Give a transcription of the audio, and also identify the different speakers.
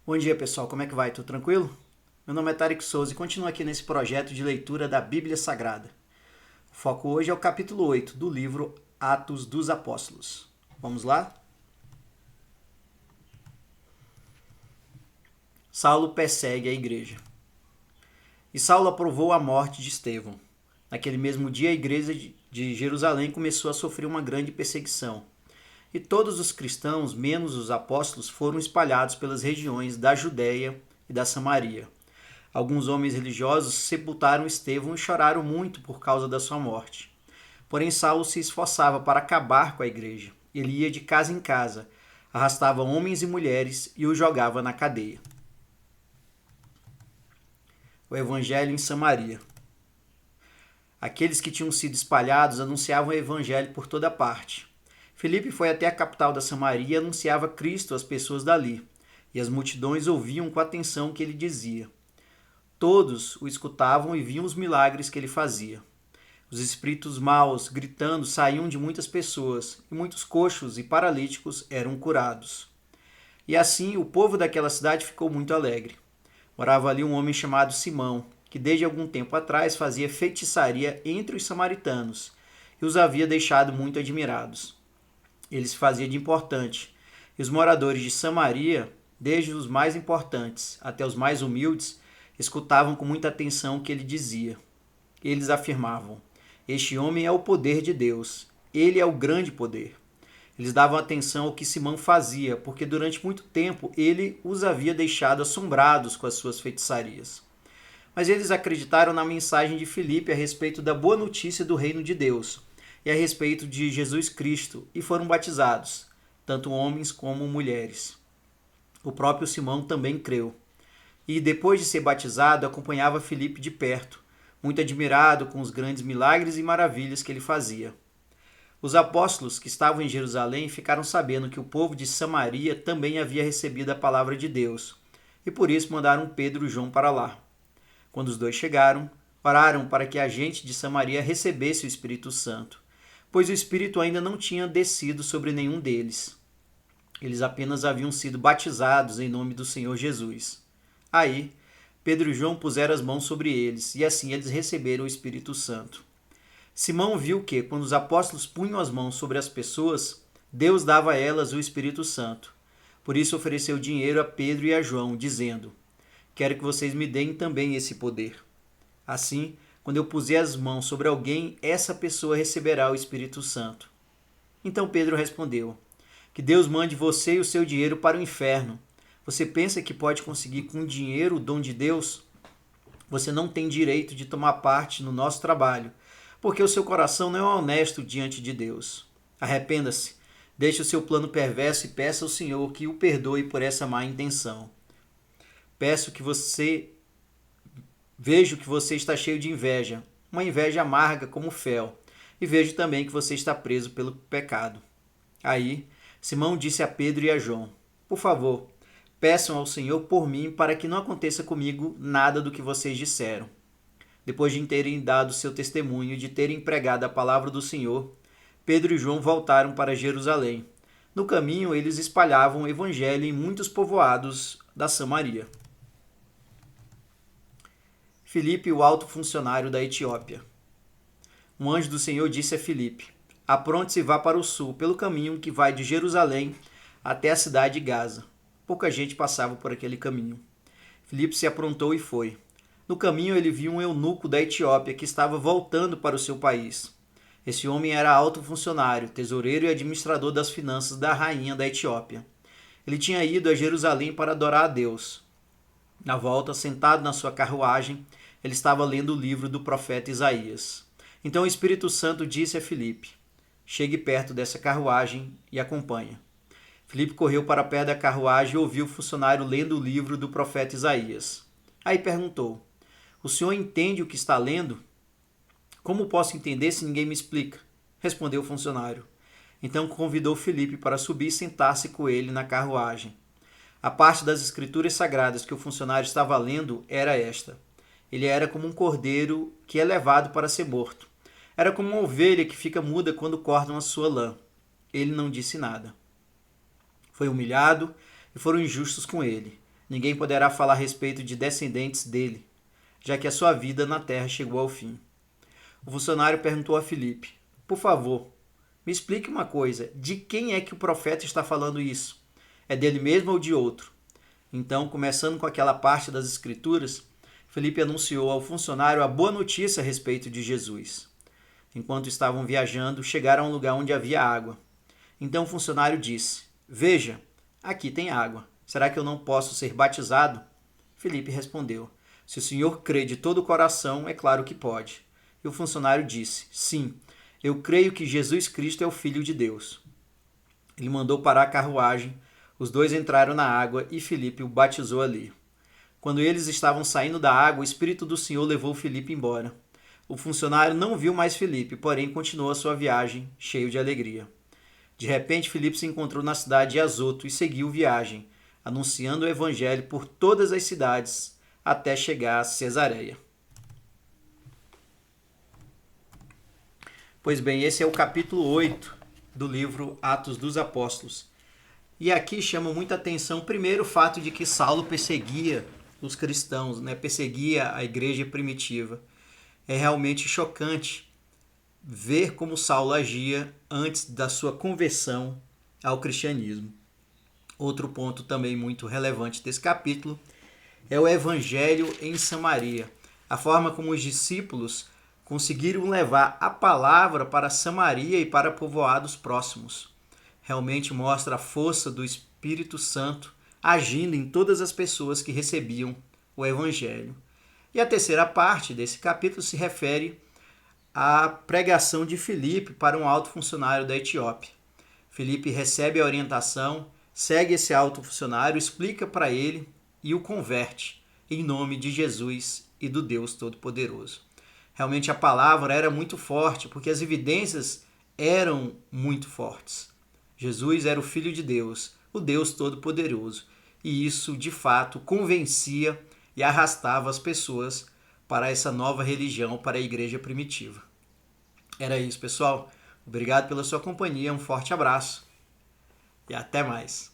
Speaker 1: Bom dia, pessoal. Como é que vai? Tudo tranquilo? Meu nome é Tarek Souza e continuo aqui nesse projeto de leitura da Bíblia Sagrada. O foco hoje é o capítulo 8 do livro Atos dos Apóstolos. Vamos lá? Saulo persegue a igreja. E Saulo aprovou a morte de Estevão. Naquele mesmo dia, a igreja de Jerusalém começou a sofrer uma grande perseguição. E todos os cristãos, menos os apóstolos, foram espalhados pelas regiões da Judéia e da Samaria. Alguns homens religiosos sepultaram Estevão e choraram muito por causa da sua morte. Porém, Saulo se esforçava para acabar com a igreja. Ele ia de casa em casa, arrastava homens e mulheres e os jogava na cadeia. O Evangelho em Samaria. Aqueles que tinham sido espalhados anunciavam o Evangelho por toda parte. Filipe foi até a capital da Samaria e anunciava Cristo às pessoas dali, e as multidões ouviam com atenção o que ele dizia. Todos o escutavam e viam os milagres que ele fazia. Os espíritos maus, gritando, saíam de muitas pessoas, e muitos coxos e paralíticos eram curados. E assim o povo daquela cidade ficou muito alegre. Morava ali um homem chamado Simão, que desde algum tempo atrás fazia feitiçaria entre os samaritanos, e os havia deixado muito admirados. Ele se fazia de importante, e os moradores de Samaria, desde os mais importantes até os mais humildes, escutavam com muita atenção o que ele dizia. Eles afirmavam: este homem é o poder de Deus, ele é o grande poder. Eles davam atenção ao que Simão fazia, porque durante muito tempo ele os havia deixado assombrados com as suas feitiçarias. Mas eles acreditaram na mensagem de Filipe a respeito da boa notícia do reino de Deus e a respeito de Jesus Cristo, e foram batizados, tanto homens como mulheres. O próprio Simão também creu. E depois de ser batizado, acompanhava Filipe de perto, muito admirado com os grandes milagres e maravilhas que ele fazia. Os apóstolos que estavam em Jerusalém ficaram sabendo que o povo de Samaria também havia recebido a palavra de Deus, e por isso mandaram Pedro e João para lá. Quando os dois chegaram, oraram para que a gente de Samaria recebesse o Espírito Santo, pois o Espírito ainda não tinha descido sobre nenhum deles. Eles apenas haviam sido batizados em nome do Senhor Jesus. Aí, Pedro e João puseram as mãos sobre eles, e assim eles receberam o Espírito Santo. Simão viu que, quando os apóstolos punham as mãos sobre as pessoas, Deus dava a elas o Espírito Santo. Por isso ofereceu dinheiro a Pedro e a João, dizendo: quero que vocês me deem também esse poder. Assim, quando eu puser as mãos sobre alguém, essa pessoa receberá o Espírito Santo. Então Pedro respondeu: que Deus mande você e o seu dinheiro para o inferno. Você pensa que pode conseguir com dinheiro o dom de Deus? Você não tem direito de tomar parte no nosso trabalho, porque o seu coração não é honesto diante de Deus. Arrependa-se, deixe o seu plano perverso e peça ao Senhor que o perdoe por essa má intenção. Vejo que você está cheio de inveja, uma inveja amarga como fel, e vejo também que você está preso pelo pecado. Aí, Simão disse a Pedro e a João: por favor, peçam ao Senhor por mim para que não aconteça comigo nada do que vocês disseram. Depois de terem dado seu testemunho e de terem pregado a palavra do Senhor, Pedro e João voltaram para Jerusalém. No caminho, eles espalhavam o evangelho em muitos povoados da Samaria. Filipe, o alto funcionário da Etiópia. Um anjo do Senhor disse a Filipe: apronte-se e vá para o sul, pelo caminho que vai de Jerusalém até a cidade de Gaza. Pouca gente passava por aquele caminho. Filipe se aprontou e foi. No caminho ele viu um eunuco da Etiópia que estava voltando para o seu país. Esse homem era alto funcionário, tesoureiro e administrador das finanças da rainha da Etiópia. Ele tinha ido a Jerusalém para adorar a Deus. Na volta, sentado na sua carruagem, ele estava lendo o livro do profeta Isaías. Então o Espírito Santo disse a Filipe: chegue perto dessa carruagem e acompanhe. Filipe correu para perto da carruagem e ouviu o funcionário lendo o livro do profeta Isaías. Aí perguntou: o senhor entende o que está lendo? Como posso entender se ninguém me explica? Respondeu o funcionário. Então convidou Filipe para subir e sentar-se com ele na carruagem. A parte das escrituras sagradas que o funcionário estava lendo era esta: ele era como um cordeiro que é levado para ser morto. Era como uma ovelha que fica muda quando cortam a sua lã. Ele não disse nada. Foi humilhado e foram injustos com ele. Ninguém poderá falar a respeito de descendentes dele, já que a sua vida na terra chegou ao fim. O funcionário perguntou a Filipe: por favor, me explique uma coisa, de quem é que o profeta está falando isso? É dele mesmo ou de outro? Então, começando com aquela parte das Escrituras, Filipe anunciou ao funcionário a boa notícia a respeito de Jesus. Enquanto estavam viajando, chegaram a um lugar onde havia água. Então o funcionário disse: veja, aqui tem água. Será que eu não posso ser batizado? Filipe respondeu: se o senhor crê de todo o coração, é claro que pode. E o funcionário disse: sim, eu creio que Jesus Cristo é o Filho de Deus. Ele mandou parar a carruagem, os dois entraram na água e Filipe o batizou ali. Quando eles estavam saindo da água, o Espírito do Senhor levou Filipe embora. O funcionário não viu mais Filipe, porém continuou a sua viagem, cheio de alegria. De repente, Filipe se encontrou na cidade de Azoto e seguiu viagem, anunciando o evangelho por todas as cidades, até chegar a Cesareia. Pois bem, esse é o capítulo 8 do livro Atos dos Apóstolos. E aqui chama muita atenção, primeiro, o fato de que Saulo perseguia os cristãos, perseguia a igreja primitiva. É realmente chocante ver como Saulo agia antes da sua conversão ao cristianismo. Outro ponto também muito relevante desse capítulo é o evangelho em Samaria. A forma como os discípulos conseguiram levar a palavra para Samaria e para povoados próximos. Realmente mostra a força do Espírito Santo agindo em todas as pessoas que recebiam o evangelho. E a terceira parte desse capítulo se refere à pregação de Filipe para um alto funcionário da Etiópia. Filipe recebe a orientação, segue esse alto funcionário, explica para ele e o converte em nome de Jesus e do Deus Todo-Poderoso. Realmente a palavra era muito forte, porque as evidências eram muito fortes. Jesus era o Filho de Deus, o Deus Todo-Poderoso, e isso de fato convencia e arrastava as pessoas para essa nova religião, para a igreja primitiva. Era isso, pessoal. Obrigado pela sua companhia, um forte abraço e até mais.